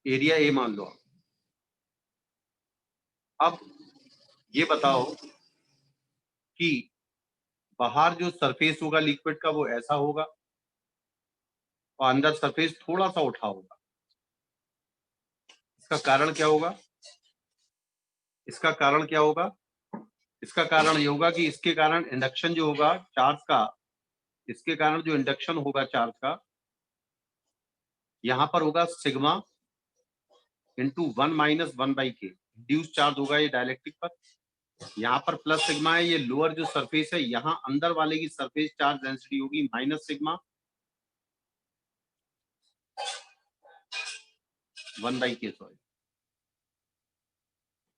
Area A मान लो। अब ये बताओ कि बाहर जो सरफेस होगा लिक्विड का वो ऐसा होगा और अंदर सरफेस थोड़ा सा उठा होगा। इसका कारण क्या होगा? इसका कारण क्या होगा? इसका कारण ये होगा कि इसके कारण इंडक्शन जो होगा चार्ज का, इसके कारण जो इंडक्शन होगा चार्ज का, यहां पर होगा sigma into 1 - 1/k। Induce charge होगा ये डायलेक्ट्रिक पर, यहाँ पर प्लस सिग्मा है। ये लोअर जो सरफेस है, यहाँ अंदर वाले की सरफेस चार्ज डेंसिटी होगी minus sigma 1/k, sorry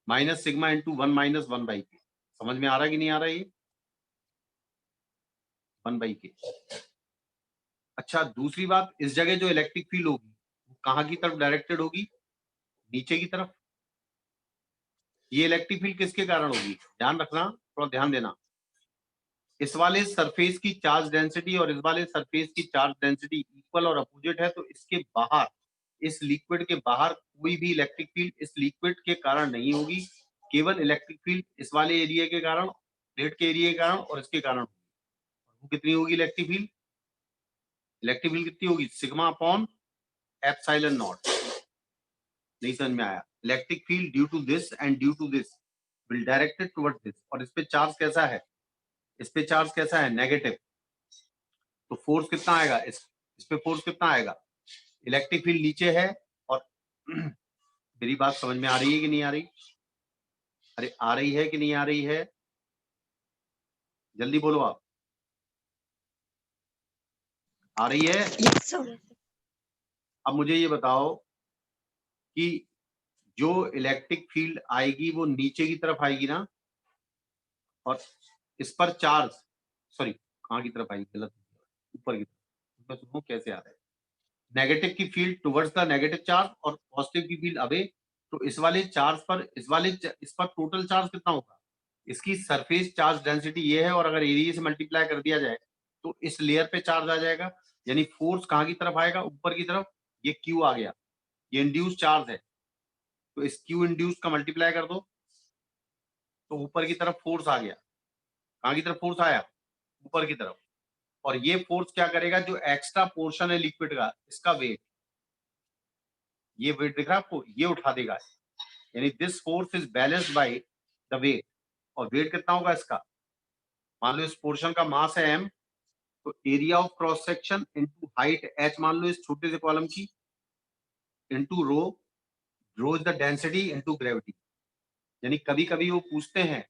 minus sigma into 1 - 1/k। समझ में आ रहा है कि नहीं आ रहा है ये? 1/k। अच्छा, दूसरी बात, इस जगह जो इलेक्ट्रिक फील्ड होगी वो कहाँ की तरफ डायरेक्टेड होगी? नीचे की तरफ। ये इलेक्ट्रिक फील्ड किसके कारण होगी? ध्यान रखना, थोड़ा ध्यान देना। इस वाले सरफेस की चार्ज डेंसिटी और इस वाले सरफेस की चार्ज डेंसिटी इक्वल और अपोजिट है, तो इसके बाहर, इस लिक्विड के बाहर कोई भी इलेक्ट्रिक फील्ड इस लिक्विड के कारण नहीं होगी। केवल इलेक्ट्रिक फील्ड इस वाले एरिया के कारण, प्लेट के एरिया के कारण और इसके कारण होगी। वो कितनी होगी इलेक्ट्रिक फील्ड? इलेक्ट्रिक फील्ड कितनी होगी? Sigma upon epsilon naught. नहीं समझ में आया? Electric field due to this and due to this will directed towards this. और इस पे चार्ज कैसा है? इस पे चार्ज कैसा है? नेगेटिव। तो फोर्स कितना आएगा? इस पे फोर्स कितना आएगा? इलेक्ट्रिक फील्ड नीचे है और मेरी बात समझ में आ रही है कि नहीं आ रही? अरे आ रही है कि नहीं आ रही है? जल्दी बोलो आप। आ रही है? Yes, sir. अब मुझे ये बताओ कि जो इलेक्ट्रिक फील्ड आएगी वो नीचे की तरफ आएगी ना, और इस पर चार्ज, सॉरी कहाँ की तरफ आएगी? गलत, ऊपर की तरफ। मैं सुनो कैसे आ रहा है। नेगेटिव की field towards the negative charge और पॉजिटिव की फील्ड अवे। तो इस वाले चार्ज पर, इस पर टोटल चार्ज कितना होगा? इसकी सरफेस चार्ज डेंसिटी ये है, और अगर एरिया से मल्टीप्लाई कर दिया जाए तो इस लेयर पे चार्ज आ जाएगा। यानी फोर्स कहाँ की तरफ आएगा? ऊपर की तरफ। ये क्यू आ गया, ये इंड्यूस चार्ज है, तो इस क्यू इंड्यूस का मल्टीप्लाई कर दो तो ऊपर की तरफ फोर्स आ गया। कहाँ की तरफ फोर्स आया? ऊपर की तरफ। और ये फोर्स क्या करेगा? जो एक्स्ट्रा पोर्शन है लिक्विड का, इसका वेट, ये वेट दिख रहा है आपको, ये उठा देगा। यानी this force is balanced by the weight. और वेट कितना होगा इसका? मान लो इस पोर्शन का मास है m, तो area of cross section into height h मान लो इस छोटे से कॉलम की, into rho, rho is the density into gravity. यानी कभी कभी वो पूछते हैं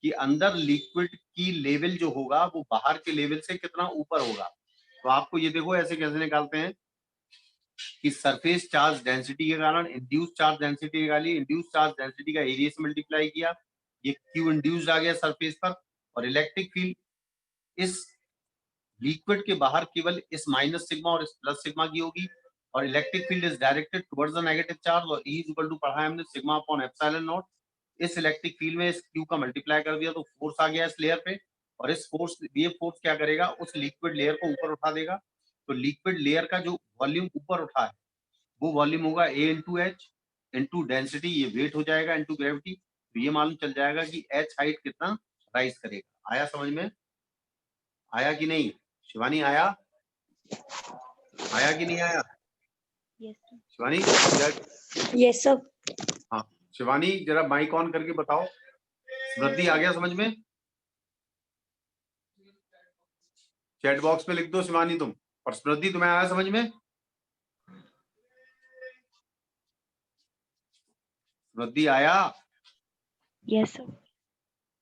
कि अंदर लिक्विड की लेवल जो होगा वो बाहर के लेवल से कितना ऊपर होगा। तो आपको ये देखो ऐसे कैसे निकालते हैं कि सरफेस चार्ज डेंसिटी के कारण इंड्यूस चार्ज डेंसिटी निकाली, इंड्यूस चार्ज डेंसिटी का एरिया से मल्टीप्लाई किया, ये क्यू इंड्यूस्ड आ गया सरफेस पर। और इलेक्ट्रिक फील्ड इस लिक्विड के बाहर केवल इस माइनस सिग्मा और इस प्लस सिग्मा की होगी। और electric field is directed towards the negative charge, और E इज इक्वल टू पढ़ा है हमने सिग्मा अपॉन एप्सिलॉन नॉट। इस इलेक्ट्रिक फील्ड में इस क्यू का मल्टीप्लाई कर दिया तो फोर्स आ गया इस लेयर पे, और इस फोर्स, ये फोर्स क्या करेगा? उस लिक्विड लेयर को ऊपर उठा देगा। तो लिक्विड लेयर का जो वॉल्यूम ऊपर उठा है वो वॉल्यूम होगा A into H into density, ये वेट हो जाएगा, इंटू ग्रेविटी। तो ये मालूम चल जाएगा कि एच हाइट कितना राइज करेगा। आया समझ में? आया कि नहीं? शिवानी आया? आया कि नहीं आया? Yes, Shivani yes, sir. हाँ, शिवानी जरा माइक ऑन करके बताओ। स्मृति आ गया समझ में? चैट बॉक्स में लिख दो शिवानी तुम। और स्मृति तुम्हें आया समझ में? स्मृति आया? Yes, sir.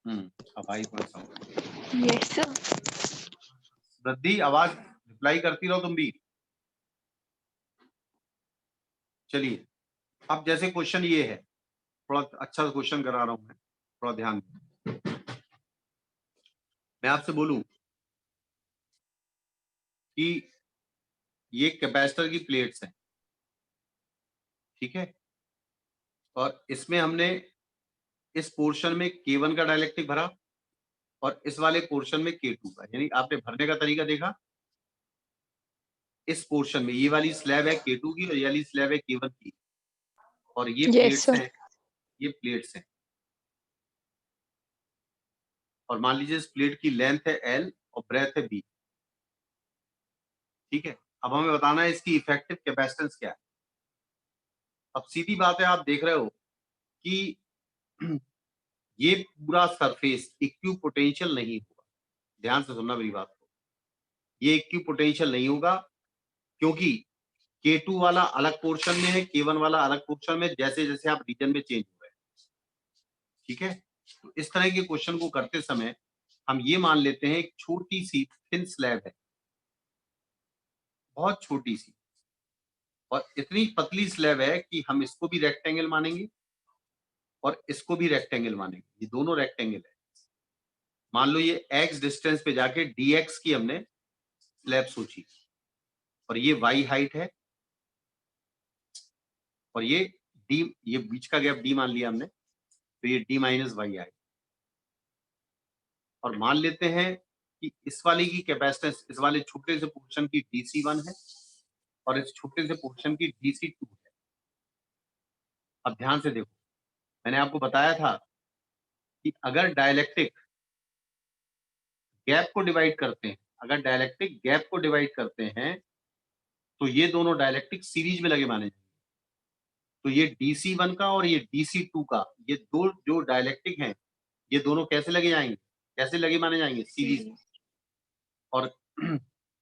अब आई तुम्हारे सामने। Yes, sir. स्मृति आवाज रिप्लाई करती रहो तुम भी। चलिए, अब जैसे क्वेश्चन ये है, थोड़ा अच्छा क्वेश्चन करा रहा हूं मैं, थोड़ा ध्यान दो। मैं आपसे बोलूं कि ये कैपेसिटर की प्लेट्स हैं, ठीक है, और इसमें हमने इस पोर्शन में K1 का डाइलेक्ट्रिक भरा और इस वाले पोर्शन में K2 का। यानी आपने भरने का तरीका देखा। इस पोर्शन में ये वाली स्लैब है K2 की और ये वाली स्लैब है K1 की। और ये Yes, प्लेट्स sir. हैं, ये प्लेट्स हैं। और मान लीजिए इस प्लेट की लेंथ है L और ब्रेथ है B, ठीक है। अब हमें बताना है इसकी इफेक्टिव कैपेसिटेंस क्या है। अब सीधी बात है, आप देख रहे हो कि ये पूरा सरफेस इक्विपोटेंशियल नहीं होगा। ध्यान से सुनना मेरी बात को, ये इक्विपोटेंशियल नहीं होगा क्योंकि K2 वाला अलग पोर्शन में है, K1 वाला अलग पोर्शन में, जैसे जैसे आप रीजन में चेंज हो रहे हैं, ठीक है। तो इस तरह के क्वेश्चन को करते समय हम ये मान लेते हैं एक छोटी सी थिन स्लैब है, बहुत छोटी सी, और इतनी पतली स्लैब है कि हम इसको भी रेक्टेंगल मानेंगे और इसको भी रेक्टेंगल मानेंगे, ये दोनों रेक्टेंगल है। मान लो ये x डिस्टेंस पे जाके dx की हमने स्लैब सोची, और ये y हाइट है, और ये d, ये बीच का गैप d मान लिया हमने, तो ये d माइनस वाई आएगा। और मान लेते हैं कि इस वाले की कैपेसिटेंस, इस वाले छोटे से पोर्शन की dc1 है और इस छोटे से पोर्शन की dc2 है। अब ध्यान से देखो, मैंने आपको बताया था कि अगर डाइलेक्ट्रिक गैप को डिवाइड करते हैं, अगर डाइलेक्ट्रिक गैप को डिवाइड करते हैं तो ये दोनों डाइलेक्ट्रिक सीरीज में लगे माने जाएंगे। तो ये dc1 का और ये dc2 का, ये दो जो डाइलेक्ट्रिक हैं, ये दोनों कैसे लगे जाएंगे, कैसे लगे माने जाएंगे, सीरीज में। और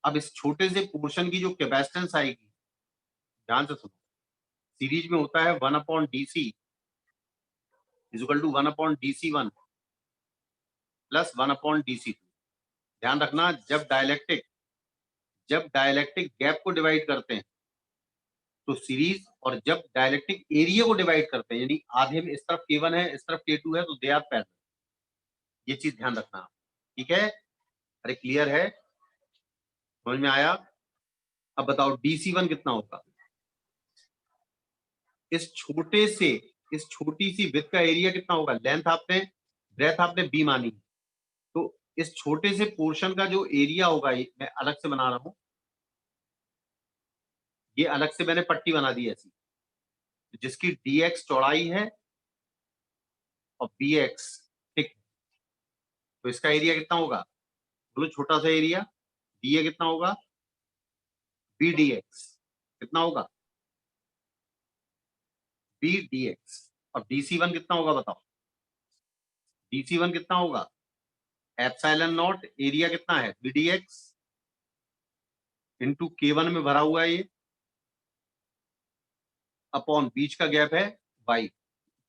अब इस छोटे से पोर्शन की जो कैपेसिटेंस आएगी, ध्यान से सुनो, सीरीज में होता है 1/dc equal to 1/dc1 plus 1/dc2। ध्यान रखना, जब डाइलेक्ट्रिक गैप को डिवाइड करते हैं तो सीरीज, और जब डाइलेक्ट्रिक एरिया को डिवाइड करते हैं, यानी आधे में इस तरफ K1 है, इस तरफ K2 है, तो दे आर पैरेलल। ये चीज ध्यान रखना, ठीक है। अरे क्लियर है, समझ में आया। अब बताओ dc1 कितना होगा। इस छोटी सी विड्थ का एरिया कितना होगा, लेंथ आपने, ब्रेथ आपने b मानी, तो इस छोटे से पोर्शन का जो एरिया होगा, ये मैं अलग से बना रहा हूं, ये अलग से मैंने पट्टी बना दी ऐसी, जिसकी dx चौड़ाई है और bx ठीक, तो इसका एरिया कितना होगा, बोलो छोटा सा एरिया, dA कितना होगा, bdx कितना होगा, bdx। और dc1 कितना होगा बताओ, dc1 कितना होगा, एप्सिलॉन नॉट, एरिया कितना है bdx इंटू K1 में भरा हुआ है ये, अपॉन बीच का गैप है y,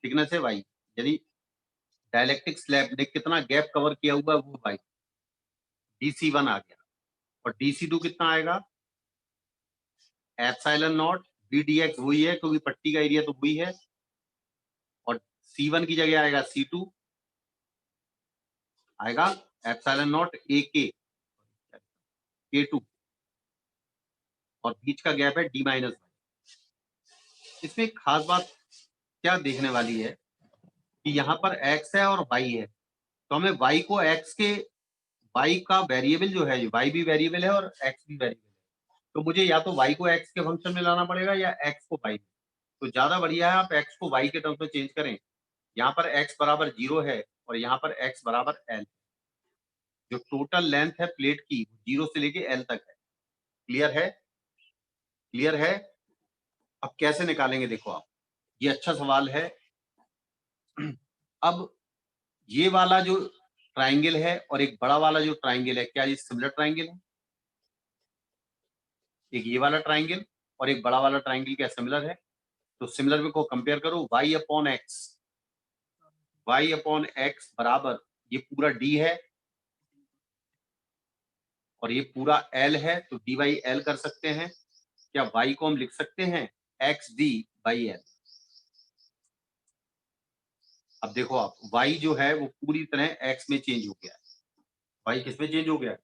थिकनेस है y, यानी डाइलेक्ट्रिक स्लैब ने कितना गैप कवर किया हुआ है वो y, dc1 आ गया। और dc2 कितना आएगा, एप्सिलॉन नॉट, bdx वही है क्योंकि पट्टी का एरिया तो वही है, और c1 की जगह आएगा c2, आएगा एप्सिलॉन नॉट ak k2, और बीच का गैप है d माइनस वाई। इसमें एक खास बात क्या देखने वाली है कि यहाँ पर x है और y है, तो हमें y को x के, y का वेरिएबल जो है, y भी वेरिएबल है और x भी वेरिएबल है, तो मुझे या तो y को x के फंक्शन में लाना पड़ेगा या x को y में। तो ज्यादा बढ़िया है आप x को y के टर्म्स में चेंज करें। यहाँ पर x बराबर 0 है और यहाँ पर x बराबर l, जो टोटल लेंथ है प्लेट की 0 से लेके l तक है। क्लियर है, क्लियर है। अब कैसे निकालेंगे देखो आप, ये अच्छा सवाल है। अब ये वाला जो ट्राइंगल है और एक बड़ा वाला जो ट्राइंगल है, क्या ये सिमिलर ट्राइंगल है, एक ये वाला ट्राइंगल और एक बड़ा वाला ट्राइंगल क्या सिमिलर है, तो सिमिलर में को कंपेयर करो, y अपॉन एक्स बराबर, ये पूरा d है और ये पूरा l है, तो dy l कर सकते हैं। क्या y को हम लिख सकते हैं xd/l। अब देखो आप, y जो है वो पूरी तरह x में चेंज हो गया है। y किस में चेंज हो गया है,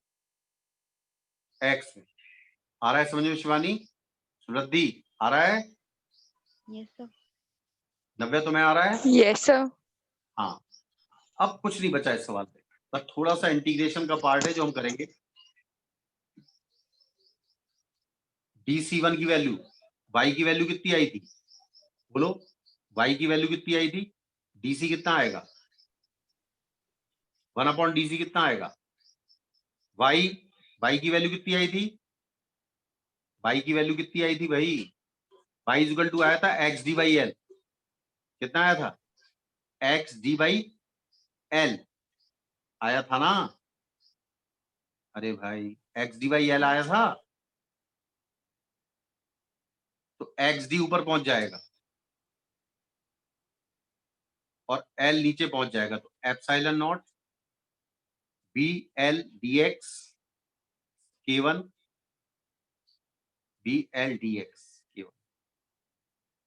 x में। आ रहा है समझ में शिवानी, समृद्धि आ रहा है, Yes, sir. नव्या तुम्हें आ रहा है। Yes, sir. हाँ, अब कुछ नहीं बचा इस सवाल पे, बस थोड़ा सा इंटीग्रेशन का पार्ट है जो हम करेंगे। dc1 की वैल्यू, y की वैल्यू कितनी आई थी बोलो, y की वैल्यू कितनी आई थी, dc कितना आएगा, 1/dc कितना आएगा, y की वैल्यू कितनी आई थी, y की वैल्यू कितनी आई थी भाई, y इक्वल टू आया था x d बाई एल, कितना आया था, x d बाई एल आया था ना, अरे भाई x d बाई एल आया था, तो एक्स डी ऊपर पहुंच जाएगा और एल नीचे पहुंच जाएगा, तो epsilon naught B L D X K1 B L D X K1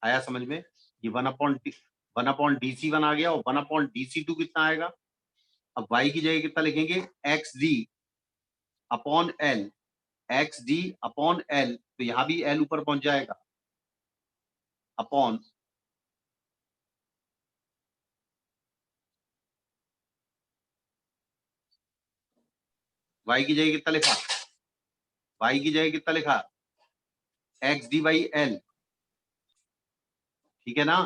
आया समझ में, ये 1/DC1 आ गया और 1/DC2 कितना आएगा, अब y की जगह कितना लिखेंगे, x D upon L, x D upon L, तो यहां भी एल ऊपर पहुंच जाएगा अपॉन y की जगह कितना लिखा, y की जगह कितना लिखा, एक्स डी बाई एल, ठीक है ना,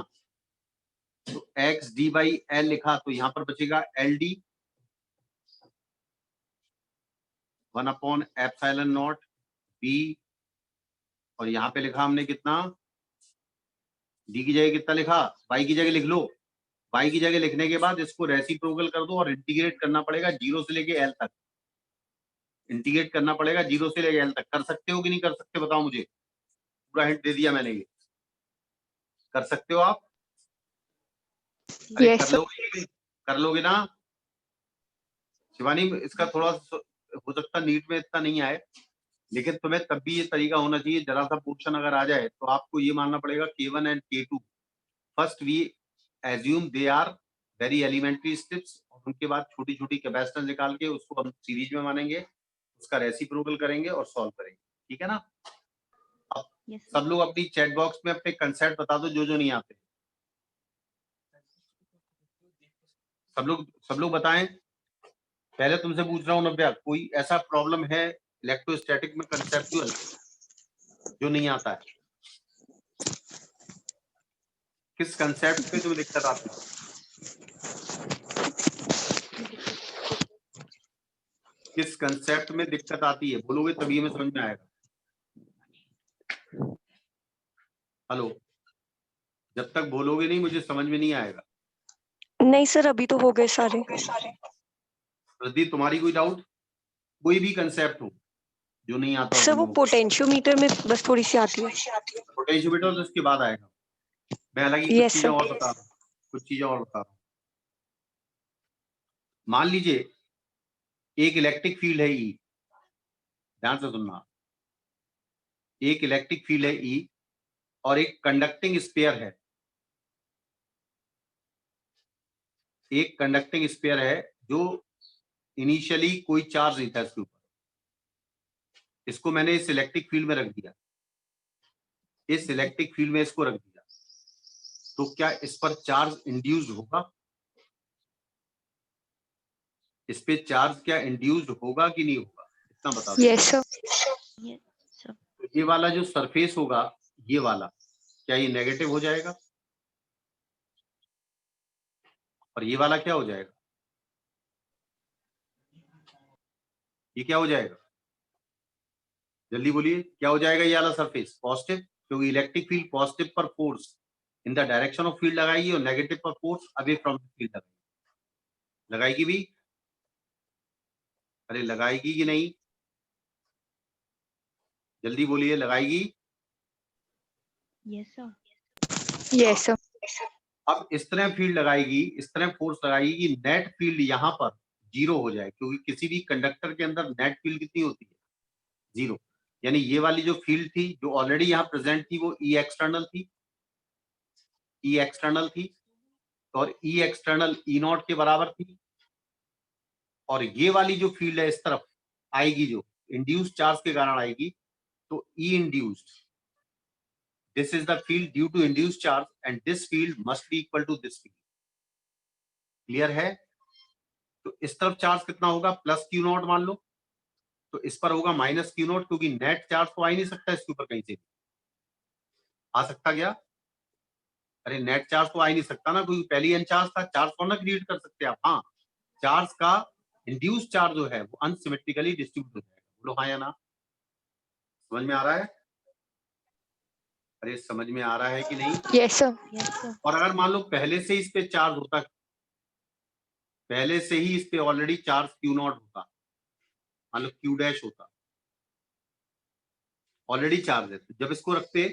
तो एक्स डी बाई एल लिखा, तो यहां पर बचेगा एल डी 1/एप्सिलॉन नॉट बी, और यहां पे लिखा हमने कितना, डी की जगह कितना लिखा, y की जगह लिख लो, y की जगह लिखने के बाद इसको रेसिप्रोकल कर दो और इंटीग्रेट करना पड़ेगा 0 से लेके एल तक, इंटीग्रेट करना पड़ेगा 0 से लेके एल तक, कर सकते हो कि नहीं कर सकते बताओ मुझे, पूरा हिंट दे दिया मैंने, ये कर सकते हो आप, अरे Yes, कर sir. लोगे, कर लोगे ना शिवानी, इसका थोड़ा हो सकता नीट में इतना नहीं आए, लेकिन तुम्हें तब भी ये तरीका होना चाहिए, जरा सा पोर्शन अगर आ जाए तो आपको ये मानना पड़ेगा K1 and K2 first we assume they are very elementary steps, और उनके बाद छोटी छोटी कैपेसिटेंस निकाल के उसको हम सीरीज में मानेंगे, उसका रेसिप्रोकल करेंगे और सॉल्व करेंगे, ठीक है ना। अब Yes, sir. सब लोग अपनी चैट बॉक्स में अपने कंसेप्ट बता दो जो नहीं आते, सब लोग बताएं, पहले तुमसे पूछ रहा हूँ नव्या, कोई ऐसा प्रॉब्लम है इलेक्ट्रोस्टैटिक में कंसेप्चुअल जो नहीं आता है, किस कंसेप्ट पे तुम्हें दिक्कत आती है, किस कंसेप्ट में दिक्कत आती है, बोलोगे तभी हमें समझ में आएगा, हेलो, जब तक बोलोगे नहीं मुझे समझ में नहीं आएगा। नहीं सर, अभी तो हो गए सारे। प्रदीप तुम्हारी कोई डाउट, कोई भी कंसेप्ट हो जो नहीं आता हो सर वो तुम लोगों पोटेंशियोमीटर में बस थोड़ी सी आती है। को, पोटेंशियोमीटर तो इसके बाद आएगा, मैं हालांकि कुछ Yes, चीजें sir. और बता रहा हूँ, कुछ चीजें और बता रहा हूँ। मान लीजिए एक इलेक्ट्रिक फील्ड है ई, ध्यान से सुनना, एक इलेक्ट्रिक फील्ड है ई और एक कंडक्टिंग स्फीयर है, एक कंडक्टिंग स्फीयर है जो इनिशियली कोई चार्ज नहीं था इसके ऊपर, इसको मैंने इस इलेक्ट्रिक फील्ड में रख दिया, इस इलेक्ट्रिक फील्ड में इसको रख दिया, तो क्या इस पर चार्ज इंड्यूस्ड होगा, इस पे चार्ज क्या इंड्यूस्ड होगा कि नहीं होगा, इतना बता दो। Yes, sir. Yes, sir. तो ये वाला जो सरफेस होगा, ये वाला, क्या ये नेगेटिव हो जाएगा, और ये वाला क्या हो जाएगा, ये क्या हो जाएगा, जल्दी बोलिए क्या हो जाएगा, ये वाला सरफेस पॉजिटिव, क्योंकि इलेक्ट्रिक फील्ड पॉजिटिव पर force in the direction of field लगाएगी और नेगेटिव पर force away from the field लगाएगी भी, अरे लगाएगी कि नहीं, जल्दी बोलिए, लगाएगी। Yes, sir. Yes, sir. अब इस तरह फील्ड लगाएगी, इस तरह फोर्स लगाएगी कि नेट फील्ड यहाँ पर जीरो हो जाए, क्योंकि किसी भी कंडक्टर के अंदर नेट फील्ड कितनी होती है, जीरो, यानी ये वाली जो फील्ड थी जो ऑलरेडी यहाँ प्रेजेंट थी वो ई एक्सटर्नल थी, ई एक्सटर्नल थी, और ई एक्सटर्नल ई नॉट के बराबर थी, और ये वाली जो फील्ड है इस तरफ आएगी जो इंड्यूस्ड चार्ज के कारण आएगी, तो ई induced, this is the field due to induced charge and this field must be equal to this field, clear है। तो इस तरफ चार्ज कितना होगा, प्लस क्यू नॉट मान लो, तो इस पर होगा माइनस क्यू नॉट, क्योंकि नेट चार्ज तो आ ही नहीं सकता इसके ऊपर कहीं से, आ सकता क्या, अरे नेट चार्ज तो आ ही नहीं सकता ना, कोई पहले अनचार्ज था, चार्ज कौन ना क्रिएट कर सकते आप। हाँ, चार्ज का इंड्यूस चार्ज जो है वो अनसिमेट्रिकली डिस्ट्रीब्यूट हो जाएगा। बोलो हाँ या ना, समझ में आ रहा है? अरे समझ में आ रहा है कि नहीं? Yes sir. Yes sir. और अगर मान लो पहले से इस पे चार्ज होता, पहले से ही इस पे ऑलरेडी चार्ज क्यू नॉट होता, मान लो क्यू डैश होता, ऑलरेडी चार्ज है, तो जब इसको रखते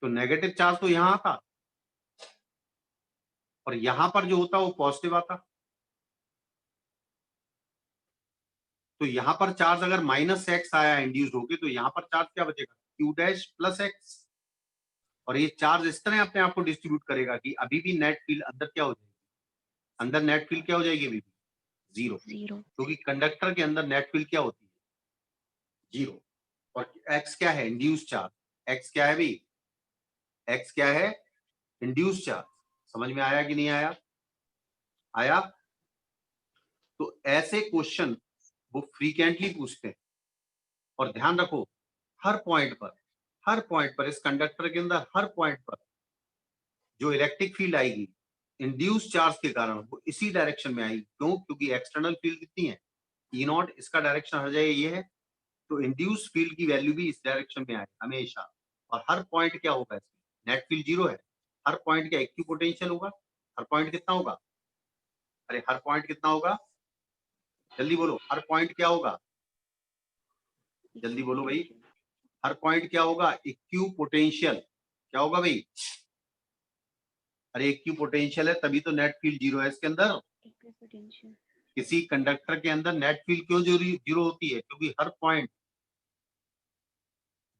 तो नेगेटिव चार्ज तो यहां आता और यहां पर जो होता वो पॉजिटिव आता। तो यहां पर चार्ज अगर माइनस एक्स आया इंड्यूस होके, तो यहां पर चार्ज क्या बचेगा, क्यू डैश प्लस एक्स। और ये चार्ज इस तरह अपने आप को डिस्ट्रीब्यूट करेगा कि अभी भी नेट फील्ड अंदर क्या हो जाएगी, अंदर नेट फील्ड क्या हो जाएगी, अभी भी जीरो, जीरो। क्योंकि कंडक्टर के अंदर नेट फील्ड क्या होती है, जीरो। और एक्स क्या है, इंड्यूस चार्ज। एक्स क्या है भाई, एक्स क्या है, इंड्यूस चार्ज। समझ में आया कि नहीं आया? आया? तो ऐसे क्वेश्चन वो फ्रीक्वेंटली पूछते हैं। और ध्यान रखो, हर पॉइंट पर इस कंडक्टर के अंदर हर पॉइंट पर जो इलेक्ट्रिक फील्ड आएगी इंड्यूस चार्ज के कारण, वो इसी डायरेक्शन में आएगी। क्यों? क्योंकि एक्सटर्नल फील्ड कितनी है, ई नॉट, इसका डायरेक्शन हर जगह ये है, तो इंड्यूस फील्ड की वैल्यू भी इस डायरेक्शन में आएगी हमेशा। और हर पॉइंट क्या होगा इसमें, नेट फील्ड जीरो है, हर पॉइंट का इक्वी पोटेंशियल होगा। हर पॉइंट कितना होगा, अरे हर पॉइंट कितना होगा, जल्दी बोलो, हर पॉइंट क्या होगा, जल्दी बोलो भाई, हर पॉइंट क्या होगा, इक्यू पोटेंशियल। क्या होगा भाई, अरे इक्यू पोटेंशियल है, तभी तो नेट फील्ड जीरो है इसके अंदर। पोटेंशियल। किसी कंडक्टर के अंदर नेट फील्ड क्यों जीरो होती है, क्योंकि हर पॉइंट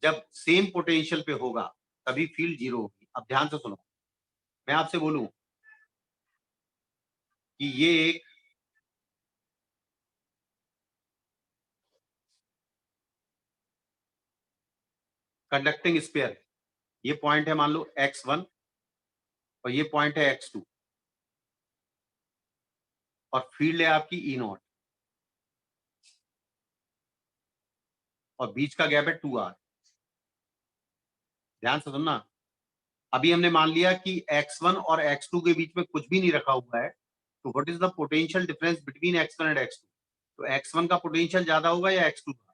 जब सेम पोटेंशियल पे होगा तभी फील्ड जीरो होगी। अब ध्यान से सुनो, मैं आपसे बोलूं कि ये एक कंडक्टिंग स्फीयर है, ये पॉइंट है मान लो x1 और ये पॉइंट है x2, और फील्ड है आपकी ई नॉट, और बीच का गैप है 2r। ध्यान से सुनना, अभी हमने मान लिया कि x1 और x2 के बीच में कुछ भी नहीं रखा हुआ है, तो what is the potential difference between x1 and x2? तो x1 का पोटेंशियल ज्यादा होगा या x2 का?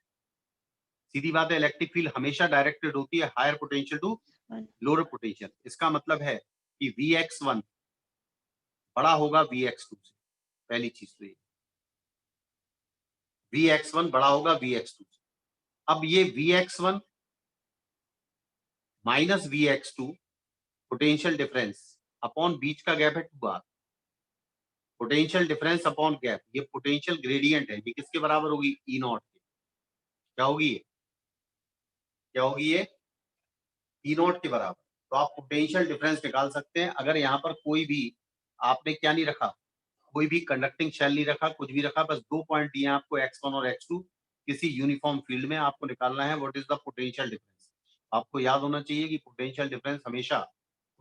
सीधी बात है, इलेक्ट्रिक फील्ड हमेशा डायरेक्टेड होती है higher potential to lower potential. इसका मतलब है कि Vx1 बड़ा होगा Vx2 से, पहली चीज तो ये, Vx1 बड़ा होगा Vx2 से। अब ये Vx1 minus Vx2 potential difference upon बीच का गैप है 2r, potential difference upon gap, ये पोटेंशियल ग्रेडियंट है, ये किसके बराबर होगी, ई नॉट के। क्या होगी ये, क्या होगी ये, ई नॉट के बराबर। तो आप पोटेंशियल डिफरेंस निकाल सकते हैं अगर यहाँ पर कोई भी आपने क्या नहीं रखा, कोई भी कंडक्टिंग शेल नहीं रखा, कुछ भी रखा, बस दो पॉइंट दिए आपको x1 और x2, किसी यूनिफॉर्म फील्ड में आपको निकालना है what is the potential difference. आपको याद होना चाहिए कि पोटेंशियल डिफरेंस हमेशा,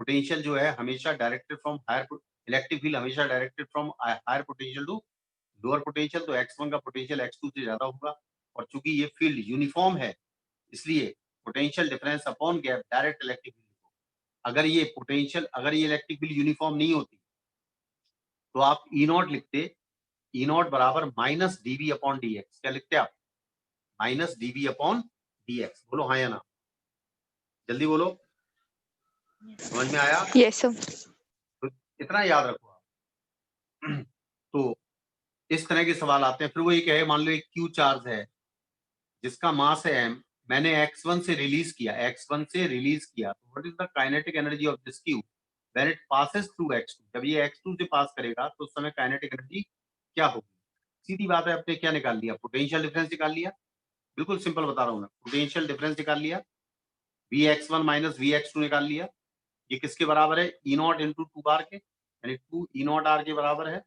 पोटेंशियल जो है हमेशा directed from higher, electric field हमेशा directed from higher potential to lower potential, तो x1 का पोटेंशियल x2 से ज्यादा होगा। और चूंकि ये फील्ड यूनिफॉर्म है इसलिए potential difference upon gap direct electric field. अगर ये पोटेंशियल, अगर ये इलेक्ट्रिक फील्ड यूनिफॉर्म नहीं होती तो आप ई नॉट लिखते, ई नॉट बराबर minus dV upon d x. क्या लिखते आप, minus dV upon d x. बोलो हाँ या ना, जल्दी बोलो, समझ में आया? Yes sir. तो इतना याद रखो आप। तो इस तरह के सवाल आते हैं। फिर वो ये कहे, मान लो एक क्यू चार्ज है जिसका मास है m, मैंने x1 से रिलीज किया, x1 से रिलीज किया, तो what is the kinetic energy of this Q when it passes through x2? जब ये x2 से पास करेगा तो उस समय काइनेटिक एनर्जी क्या होगी? सीधी बात है, आपने क्या निकाल लिया, पोटेंशियल डिफरेंस निकाल लिया। बिल्कुल सिंपल बता रहा हूं मैं, पोटेंशियल डिफरेंस निकाल लिया, Vx1 माइनस Vx2 निकाल लिया। ये किसके बराबर है, ई नॉट इंटू 2r के, यानी 2 ई नॉट r के बराबर है।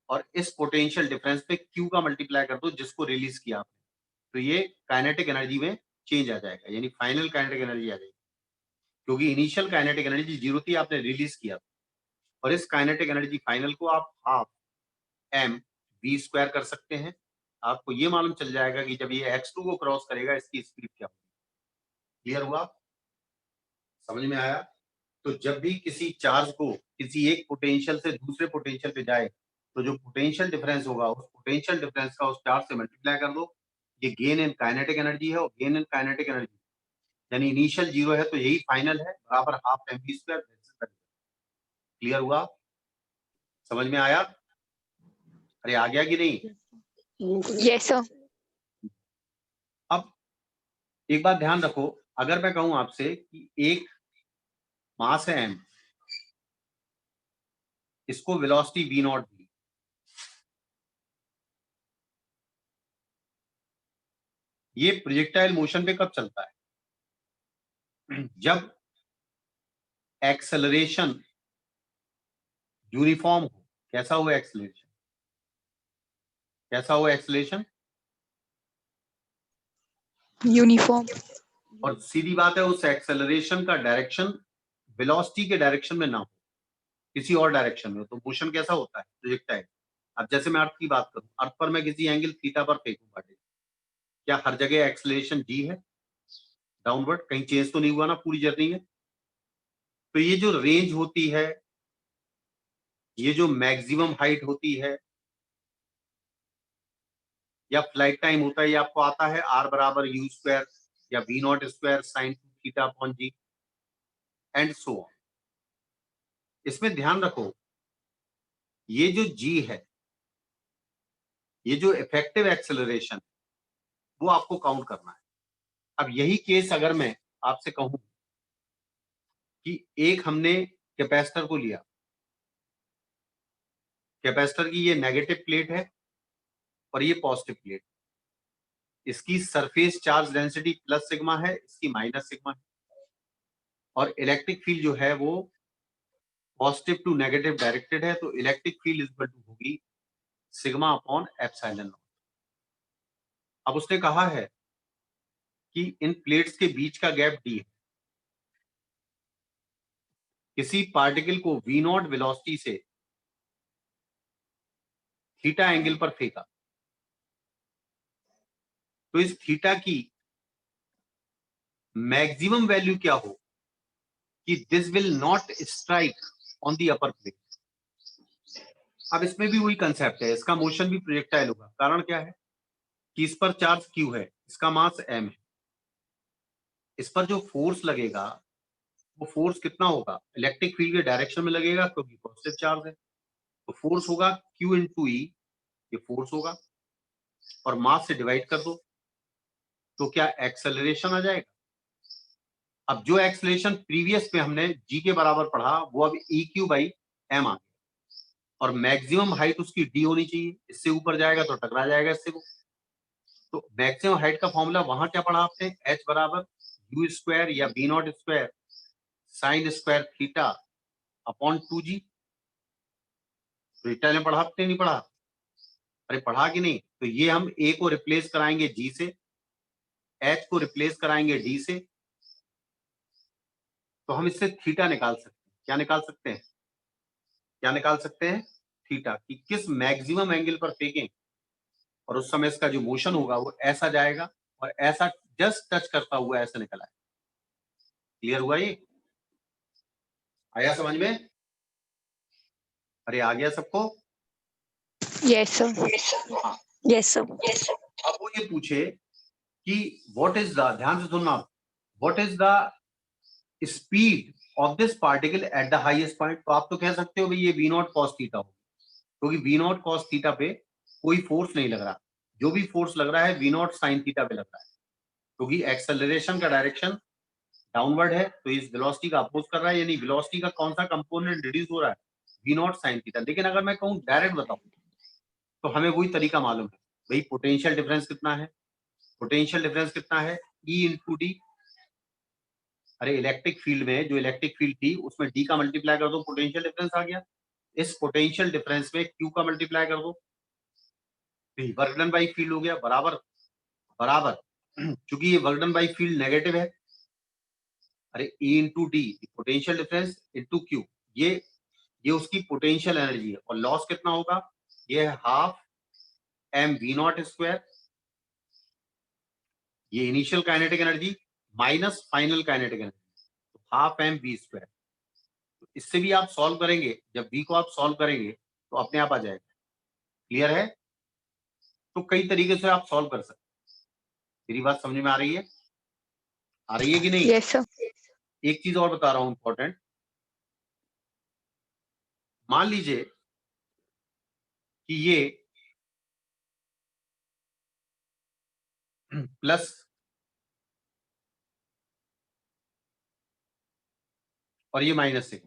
और इस पोटेंशियल डिफरेंस पे Q का मल्टीप्लाई कर दो जिसको रिलीज किया आपने, तो ये काइनेटिक एनर्जी में चेंज आ जाएगा, यानी फाइनल काइनेटिक एनर्जी आ जाएगी। क्योंकि इनिशियल काइनेटिक एनर्जी जीरो थी, आपने रिलीज किया, और इस काइनेटिक एनर्जी फाइनल को आप हाफ m v स्क्वायर कर सकते हैं। आपको ये मालूम चल जाएगा कि जब ये x2 को क्रॉस करेगा इसकी स्पीड क्या होगी। क्लियर हुआ, समझ में आया? तो जब भी किसी चार्ज को किसी एक पोटेंशियल से दूसरे पोटेंशियल पे जाए तो जो पोटेंशियल डिफरेंस होगा उस पोटेंशियल डिफरेंस का उस चार्ज से मल्टीप्लाई कर दो। ये गेन इन काइनेटिक एनर्जी है और गेन इन काइनेटिक एनर्जी यानी इनिशियल जीरो है तो यही फाइनल है बराबर हाफ mv²। क्लियर हुआ? समझ में आया? अरे आ गया कि नहीं? Yes sir. अब एक बात ध्यान रखो, अगर मैं कहूं आपसे कि एक मास है m, इसको वेलोसिटी v0 दी, ये प्रोजेक्टाइल मोशन पे कब चलता है? जब एक्सेलरेशन यूनिफॉर्म हो। कैसा हो एक्सेलरेशन? कैसा हो एक्सेलरेशन? यूनिफॉर्म। और सीधी बात है उस एक्सेलरेशन का डायरेक्शन वेलोसिटी के डायरेक्शन में ना हो, किसी और डायरेक्शन में हो, तो मोशन कैसा होता है? प्रोजेक्टाइल। अब जैसे मैं अर्थ की बात करूं, अर्थ पर मैं किसी एंगल थीटा पर फेंकूंगा, क्या हर जगह एक्सेलरेशन जी है डाउनवर्ड? कहीं चेंज तो नहीं हुआ ना पूरी जर्नी में? तो ये जो रेंज होती है, ये जो मैक्सिमम हाइट होती है या फ्लाइट टाइम होता है, ये आपको आता है r बराबर u² या v0² sine theta upon g and so on. इसमें ध्यान रखो ये जो g है, ये जो इफेक्टिव एक्सेलरेशन वो आपको काउंट करना है। अब यही केस अगर मैं आपसे कहूं कि एक हमने कैपेसिटर को लिया, कैपेसिटर की ये नेगेटिव प्लेट है और ये पॉजिटिव प्लेट, इसकी surface charge density plus sigma है, इसकी माइनस सिग्मा है, और इलेक्ट्रिक फील्ड जो है वो पॉजिटिव टू नेगेटिव डायरेक्टेड है, तो इलेक्ट्रिक फील्ड इक्वल टू होगी सिग्मा अपॉन एप्सिलॉन नॉट। अब उसने कहा है कि इन प्लेट्स के बीच का गैप d है। किसी पार्टिकल को v0 वेलोसिटी से थीटा एंगल पर फेंका, तो इस थीटा की मैक्सिमम वैल्यू क्या हो कि this will not strike on the upper plate. अब इसमें भी वही कंसेप्ट है, इसका मोशन भी प्रोजेक्टाइल होगा। कारण क्या है कि इस पर चार्ज q है, इसका मास m है, इस पर जो फोर्स लगेगा वो फोर्स कितना होगा? इलेक्ट्रिक फील्ड के डायरेक्शन में लगेगा क्योंकि पॉजिटिव चार्ज है, तो फोर्स होगा q इंटू ई, ये फोर्स होगा, और मास से डिवाइड कर दो तो क्या एक्सेलरेशन आ जाएगा। अब जो एक्सेलरेशन प्रीवियस पे हमने g के बराबर पढ़ा वो अब EQ बाई m आ गया, और मैक्सिमम हाइट उसकी d होनी चाहिए, इससे ऊपर जाएगा तो टकरा जाएगा इससे वो। तो मैक्सिमम हाइट का फॉर्मूला वहां क्या पढ़ा आपने? h बराबर u² या v0² sine square theta upon 2g। तो में पढ़ा आपने? नहीं पढ़ा? अरे पढ़ा कि नहीं? तो ये हम a को रिप्लेस कराएंगे g से, h को रिप्लेस कराएंगे d से, तो हम इससे थीटा निकाल सकते हैं। क्या निकाल सकते हैं? क्या निकाल सकते हैं? थीटा, कि किस मैक्सिमम एंगल पर फेंकें और उस समय इसका जो मोशन होगा वो ऐसा जाएगा और ऐसा जस्ट टच करता हुआ ऐसा निकला है। क्लियर हुआ? ये आया समझ में? अरे आ गया सबको? Yes sir. Yes sir. अब वो ये पूछे कि व्हाट इज द, ध्यान से सुनना, what is the speed of this particle at the highest point. तो आप तो कह सकते हो भाई ये v0 cos थीटा हो, क्योंकि v0 cos थीटा पे कोई फोर्स नहीं लग रहा, जो भी फोर्स लग रहा है v0 sin थीटा पे लग रहा है, क्योंकि एक्सेलरेशन का डायरेक्शन डाउनवर्ड है तो इस वेलोसिटी का अपोज कर रहा है, यानी वेलोसिटी का कौन सा कंपोनेंट रिड्यूस हो रहा है? v0 sin theta. लेकिन अगर मैं कहूं डायरेक्ट बताओ तो हमें वही तरीका मालूम है भाई, पोटेंशियल डिफरेंस कितना है? पोटेंशियल डिफरेंस कितना है? E into D. अरे इलेक्ट्रिक फील्ड में जो इलेक्ट्रिक फील्ड थी उसमें डी का मल्टीप्लाई कर दो, पोटेंशियल डिफरेंस आ गया। इस पोटेंशियल डिफरेंस में क्यू का मल्टीप्लाई कर दो, वर्क डन बाई फील्ड हो गया बराबर बराबर क्योंकि ये work done by field negative है। अरे E into D, potential difference into Q, ये उसकी पोटेंशियल एनर्जी है, और लॉस कितना होगा? ये है हाफ mv0², ये initial kinetic energy minus final kinetic energy, तो हाफ mv²। इससे भी आप सॉल्व करेंगे, जब v को आप सॉल्व करेंगे तो अपने आप आ जाएगा। क्लियर है? तो कई तरीके से आप सॉल्व कर सकते हैं। मेरी बात समझ में आ रही है? आ रही है कि नहीं? Yes, sir. एक चीज और बता रहा हूं इंपॉर्टेंट। मान लीजिए कि ये प्लस और ये माइनस है,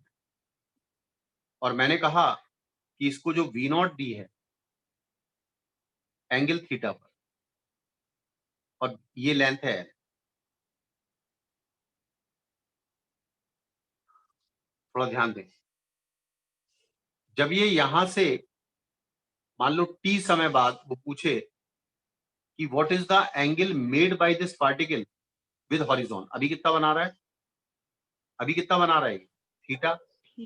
और मैंने कहा कि इसको जो V नॉट दी है एंगल थीटा पर, और ये लेंथ है, थोड़ा ध्यान दें। जब ये यहां से मान लो t समय बाद वो पूछे कि what is the angle made by this particle with horizon, अभी कितना बना रहा है? अभी कितना बना रहा है? थीटा।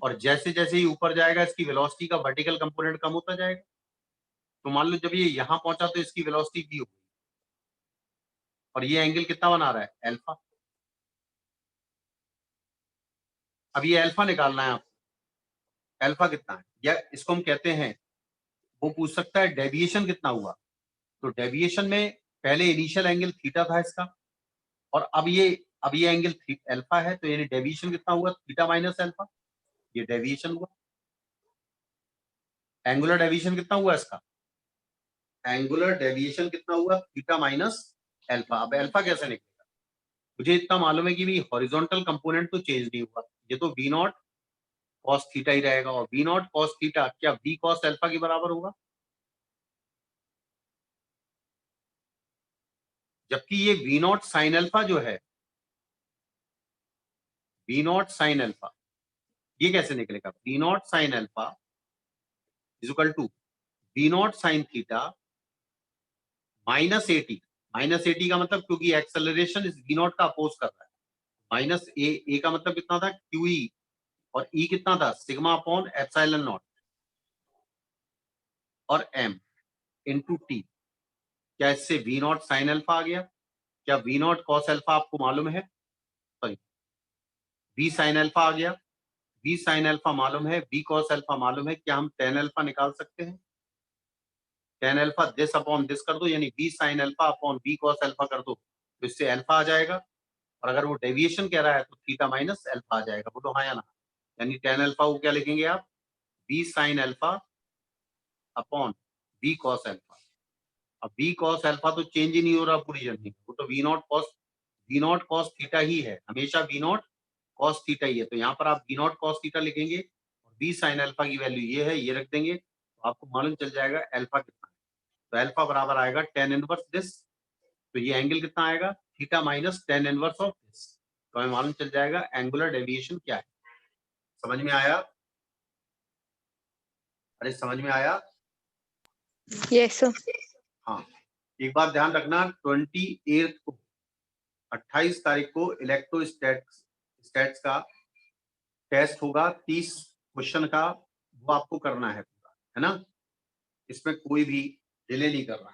और जैसे जैसे ही ऊपर जाएगा इसकी वेलोसिटी का वर्टिकल कंपोनेंट कम होता जाएगा। तो मान लो जब ये यहां पहुंचा तो इसकी वेलोसिटी v हो गई, और ये एंगल कितना बना रहा है? अल्फा। अब ये अल्फा निकालना है आपको, अल्फा कितना है, या इसको हम कहते हैं, वो पूछ सकता है डेविएशन कितना हुआ। तो डेविएशन में पहले इनिशियल एंगल थीटा था इसका, और अब ये एंगल अल्फा है, तो यानी डेविएशन कितना हुआ? Theta minus alpha. ये डेविएशन हुआ। एंगुलर डेविएशन कितना हुआ इसका? एंगुलर डेविएशन कितना हुआ? Theta minus alpha. अब अल्फा कैसे निकलेगा? मुझे इतना मालूम है कि भी हॉरिजॉन्टल कंपोनेंट तो चेंज नहीं हुआ, ये तो v नॉट कॉस थीटा ही रहेगा, और v नॉट कॉस थीटा क्या v कॉस अल्फा के बराबर होगा? जबकि ये v नॉट साइन अल्फा जो है, v नॉट साइन अल्फा, ये कैसे निकलेगा? v naught sine alpha is equal to v naught sine theta minus at. Minus at का मतलब, क्योंकि एक्सेलरेशन इस v नॉट का अपोज कर रहा है, माइनस ए का मतलब कितना था? QE, और E कितना था? सिग्मा अपॉन एप्सिलॉन नॉट और m इंटू टी। क्या इससे v नॉट साइन अल्फा आ गया? क्या v नॉट कॉस अल्फा आपको मालूम है? सॉरी, v साइन अल्फा आ गया। v साइन अल्फा मालूम है, v कॉस अल्फा मालूम है। क्या हम टेन अल्फा निकाल सकते हैं? Tan alpha this upon this कर दो, यानी v sine alpha upon v cos alpha कर दो, तो इससे अल्फा आ जाएगा। और अगर वो डेविएशन कह रहा है तो थीटा माइनस अल्फा आ जाएगा। बोलो हाँ या ना? यानी टेन अल्फा को क्या लिखेंगे आप? v sine alpha upon v cos alpha. अब v कॉस अल्फा तो चेंज ही नहीं हो रहा पूरी जर्नी, वो तो v नॉट कॉस थीटा ही है, हमेशा v नॉट कॉस थीटा ही है। तो यहाँ पर आप v नॉट कॉस थीटा लिखेंगे, और v साइन अल्फा की वैल्यू ये है, ये रख देंगे, तो आपको मालूम चल जाएगा अल्फा कितना है। तो अल्फा बराबर आएगा टेन इनवर्स दिस, तो ये एंगल कितना आएगा? Theta minus tan inverse of this. तो हमें मालूम चल जाएगा एंगुलर डेविएशन क्या है। समझ में आया? अरे समझ में आया? Yes, sir. हाँ, एक बात ध्यान रखना, 28 को 28 तारीख को इलेक्ट्रोस्टैट्स का टेस्ट होगा, 30 क्वेश्चन का, वो आपको करना है पूरा, है ना? इसमें कोई भी डिले नहीं करना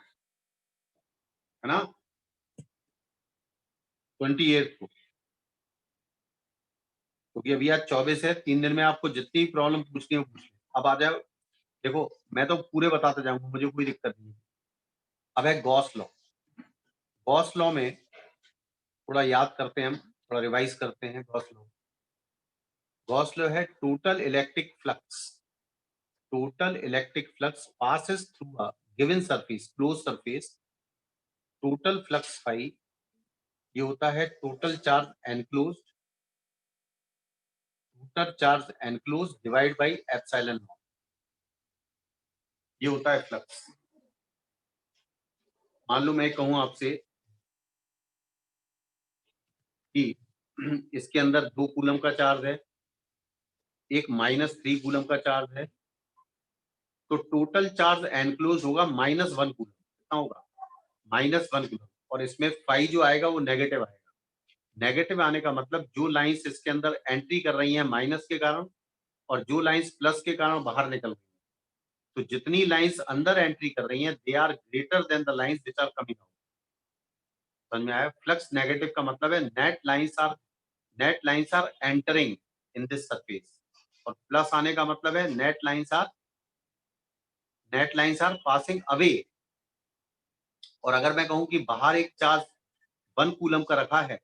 है ना? 28 को, क्योंकि अभी आज 24 है, 3 दिन में आपको जितनी प्रॉब्लम पूछनी है पूछ ली। अब आ जाओ, देखो मैं तो पूरे बताते जाऊंगा, मुझे कोई दिक्कत नहीं है। अब है गॉस लॉ। गॉस लॉ में थोड़ा याद करते हैं हम, थोड़ा रिवाइज करते हैं गॉस लॉ। गॉस लॉ है total electric flux. Total electric flux passes through a given surface, closed surface. Total flux phi, ये होता है total charge enclosed, total charge enclosed divided by epsilon naught, ये होता है flux. मान लो मैं कहूं आपसे कि इसके अंदर 2 कूलम का चार्ज है, एक -3 कूलम का चार्ज है, तो टोटल चार्ज एनक्लोज होगा -1 कूलम। कितना होगा? -1 कूलम। और इसमें फाई जो आएगा वो नेगेटिव आएगा। नेगेटिव आने का मतलब जो लाइंस इसके अंदर एंट्री कर रही हैं माइनस के कारण, और जो लाइंस प्लस के कारण बाहर निकल रही हैं। तो जितनी लाइंस अंदर एंट्री कर रही हैं, they are greater than the lines which are coming out. समझ में आया? फ्लक्स नेगेटिव का मतलब है net lines are entering in this surface, और प्लस आने का मतलब है net lines are passing away. और अगर मैं कहूं कि बाहर एक चार्ज 1 कूलम का रखा है,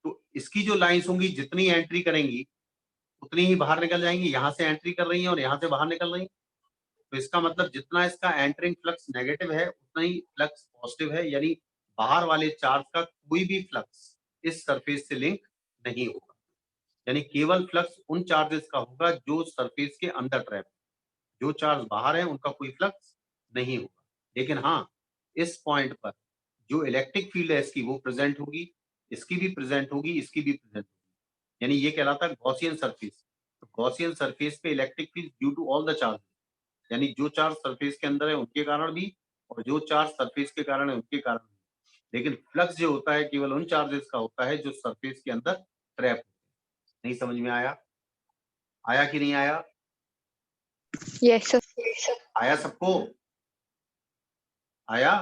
तो इसकी जो लाइंस होंगी जितनी एंट्री करेंगी उतनी ही बाहर निकल जाएंगी। यहां से एंट्री कर रही है और यहां से बाहर निकल रही है, तो इसका मतलब जितना इसका एंटरिंग फ्लक्स नेगेटिव है उतना ही फ्लक्स पॉजिटिव है, यानी बाहर वाले चार्ज का कोई भी फ्लक्स इस सरफेस से लिंक नहीं होगा। यानी केवल फ्लक्स उन चार्जेस का होगा जो सरफेस के अंदर ट्रैप है। जो चार्ज बाहर है उनका कोई फ्लक्स नहीं होगा। लेकिन हाँ, इस पॉइंट पर जो इलेक्ट्रिक फील्ड है इसकी वो प्रेजेंट होगी, इसकी भी प्रेजेंट होगी, इसकी भी प्रेजेंट होगी। यानी ये कहलाता है गॉसियन सरफेस। तो गॉसियन सरफेस पे electric field due to all the charge, यानी जो चार्ज सरफेस के अंदर है उनके कारण भी और जो चार्ज सरफेस के कारण है उनके कारण भी। लेकिन फ्लक्स जो होता है केवल उन चार्जेस का होता है जो सरफेस के अंदर ट्रैप होते हैं। नहीं समझ में आया? आया कि नहीं आया? Yes, sir. आया सबको? आया?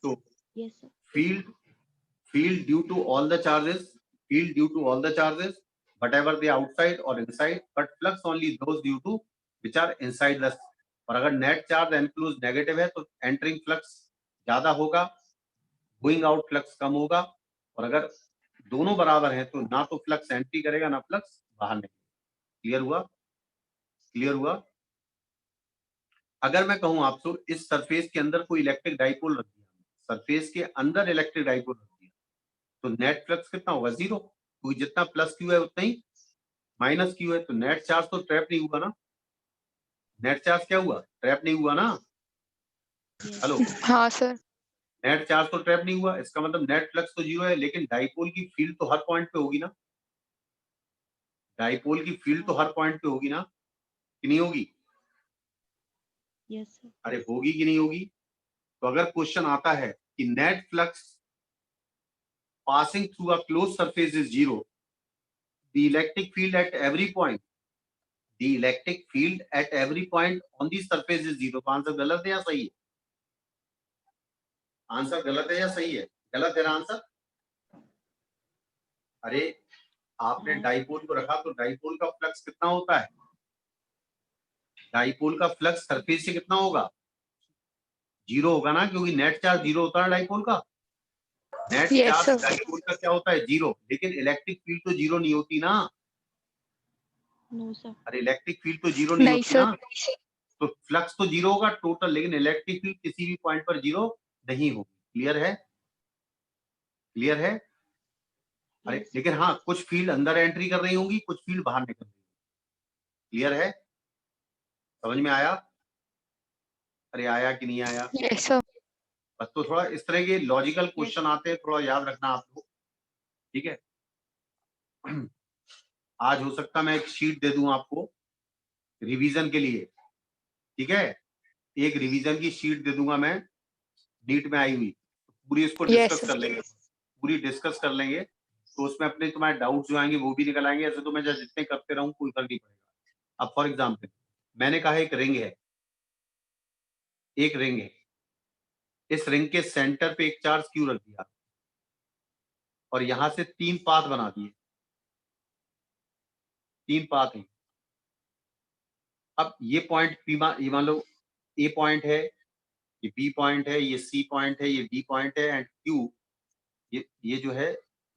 तो Yes, sir. field due to all the charges whatever they outside or inside, but flux only those due to which are inside the। और अगर नेट चार्ज एनक्लोज नेगेटिव है तो एंटरिंग फ्लक्स ज्यादा होगा, गोइंग आउट फ्लक्स कम होगा। और अगर दोनों बराबर हैं तो ना तो फ्लक्स एंट्री करेगा ना फ्लक्स बाहर निकलेगा। क्लियर हुआ? क्लियर हुआ? अगर मैं कहूं आपसे इस सरफेस के अंदर कोई इलेक्ट्रिक डाइपोल रख दिया, सरफेस के अंदर इलेक्ट्रिक डाइपोल रख दिया, तो नेट फ्लक्स कितना होगा? 0, क्योंकि जितना प्लस क्यू है उतना ही माइनस क्यू है। तो नेट चार्ज तो ट्रैप नहीं हुआ ना? नेट चार्ज क्या हुआ? ट्रैप नहीं हुआ ना? Yes. हेलो, हाँ सर। नेट चार्ज तो ट्रैप नहीं हुआ, इसका मतलब नेट फ्लक्स तो 0 है। लेकिन डाइपोल की फील्ड तो हर पॉइंट पे होगी ना? डाइपोल की फील्ड तो हर पॉइंट पे होगी ना, कि नहीं होगी? Yes, sir. अरे होगी कि नहीं होगी? तो अगर क्वेश्चन आता है कि net flux passing through a close surface is 0, the electric field at every point on the surface is 0, तो आंसर गलत है या सही है? आंसर गलत है या सही है? गलत है ना आंसर? अरे आपने डाइपोल को रखा तो डाइपोल का फ्लक्स कितना होता है? डाइपोल का फ्लक्स सरफेस से कितना होगा? 0 होगा ना, क्योंकि नेट चार्ज 0 होता है डाइपोल का। Net Yes, charge sir. Dipole का क्या होता है? 0। लेकिन इलेक्ट्रिक फील्ड तो 0 नहीं होती ना। No, sir. अरे इलेक्ट्रिक फील्ड तो 0 नहीं नहीं होती सर। ना। तो फ्लक्स तो 0 होगा टोटल, लेकिन इलेक्ट्रिक फील्ड किसी भी पॉइंट पर 0 नहीं होगी। क्लियर है? क्लियर है? अरे Yes. लेकिन हाँ, कुछ फील्ड अंदर एंट्री कर रही होंगी, कुछ फील्ड बाहर निकल रही होंगी। क्लियर है? समझ में आया? अरे आया कि नहीं आया? Yes, sir. बस तो थोड़ा इस तरह के लॉजिकल क्वेश्चन आते हैं, थोड़ा याद रखना आप लोग। ठीक है? आज हो सकता मैं एक शीट दे दूं आपको रिवीजन के लिए। ठीक है? एक रिवीजन की शीट दे दूंगा मैं, नीट में आई हुई। पूरी इसको Yes, डिस्कस sir. कर लेंगे, पूरी डिस्कस कर लेंगे। तो उसमें अपने तुम्हारे डाउट्स जो आएंगे वो भी निकल आएंगे। ऐसे तो मैं जितने करते रहूं कोई फर्क नहीं पड़ेगा। अब फॉर एग्जाम्पल मैंने कहा एक रिंग है, एक रिंग है, इस रिंग के सेंटर पे एक चार्ज क्यू रख दिया और यहां से 3 पाथ बना दिए, 3 पाथ हैं। अब ये पॉइंट ये मान लो ए पॉइंट है, ये बी पॉइंट है, ये सी पॉइंट है, ये डी पॉइंट है एंड क्यू ये जो है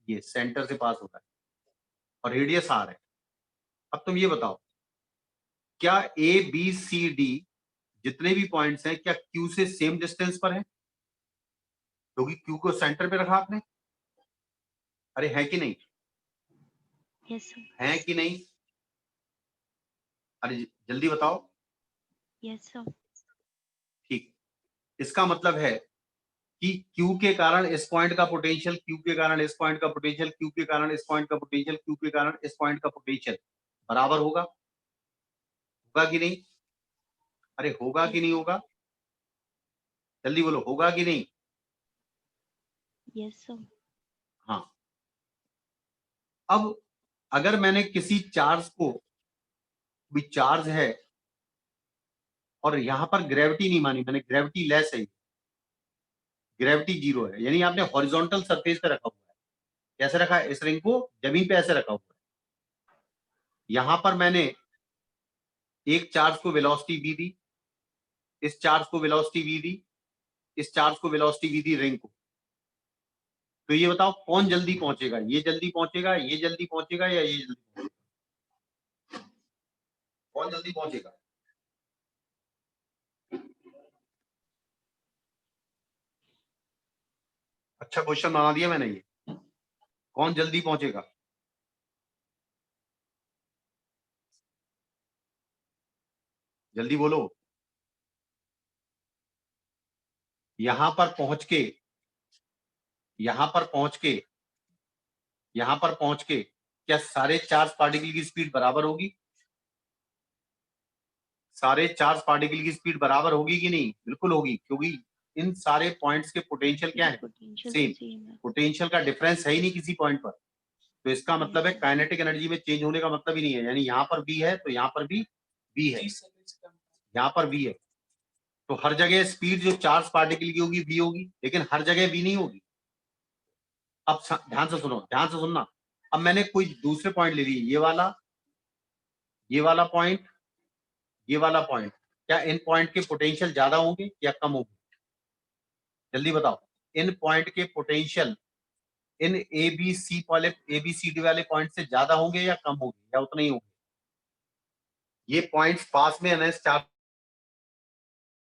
ये सेंटर से पास होता है और रेडियस आर है। अब तुम ये बताओ, क्या ए बी सी डी जितने भी पॉइंट्स हैं क्या क्यू से सेम डिस्टेंस पर है? क्योंकि क्यू को सेंटर पे रखा आपने। अरे है कि नहीं? Yes, sir. है कि नहीं? अरे जल्दी बताओ। Yes, sir. ठीक, इसका मतलब है कि Q के कारण इस पॉइंट का पोटेंशियल, Q के कारण इस पॉइंट का पोटेंशियल, Q के कारण इस पॉइंट का पोटेंशियल, Q के कारण इस पॉइंट का पोटेंशियल बराबर होगा। होगा कि नहीं? अरे होगा कि नहीं होगा? जल्दी बोलो, होगा कि नहीं? Yes, sir. हाँ। अब अगर मैंने किसी चार्ज को, भी चार्ज है और यहां पर ग्रेविटी नहीं मानी, मैंने ग्रेविटी लेस है, ग्रेविटी 0 है, यानी आपने हॉरिजॉन्टल सरफेस पे रखा हुआ है। कैसे रखा है? इस रिंग को जमीन पे ऐसे रखा हुआ है। यहां पर मैंने एक चार्ज को वेलोसिटी v दी, इस चार्ज को वेलोसिटी v दी, इस चार्ज को वेलोसिटी v दी रिंग को। तो ये बताओ कौन जल्दी पहुंचेगा, ये जल्दी पहुंचेगा, ये जल्दी पहुंचेगा या ये जल्दी पहुंचेगा? कौन जल्दी पहुंचेगा? अच्छा क्वेश्चन बना दिया मैंने ये, कौन जल्दी पहुंचेगा? जल्दी बोलो। यहां पर पहुंच के, यहां पर पहुंच के, यहां पर पहुंच के क्या सारे चार्ज पार्टिकल की स्पीड बराबर होगी? सारे चार्ज पार्टिकल की स्पीड बराबर होगी कि नहीं? बिल्कुल होगी, क्योंकि इन सारे पॉइंट्स के पोटेंशियल क्या है? Potential same. सेम है। पोटेंशियल का डिफरेंस है ही नहीं किसी पॉइंट पर, तो इसका मतलब है Yes, sir. काइनेटिक एनर्जी में चेंज होने का मतलब ही नहीं है। यानी यहाँ पर V है तो यहाँ पर भी V है, यहाँ पर V है, तो हर जगह स्पीड जो चार्ज पार्टिकल की होगी V होगी, लेकिन हर जगह V नहीं होगी। अब ध्यान से सुनो, ध्यान से सुनना। अब मैंने कोई दूसरे पॉइंट ले लिए, ये वाला पॉइंट, ये वाला पॉइंट, क्या इन पॉइंट के पोटेंशियल ज्यादा होंगे या कम होंगे? जल्दी बताओ, इन पॉइंट के पोटेंशियल इन ABCD वाले पॉइंट से ज्यादा होंगे या कम होंगे या उतने ही होंगे? ये पॉइंट्स पास में एनएस चार्ज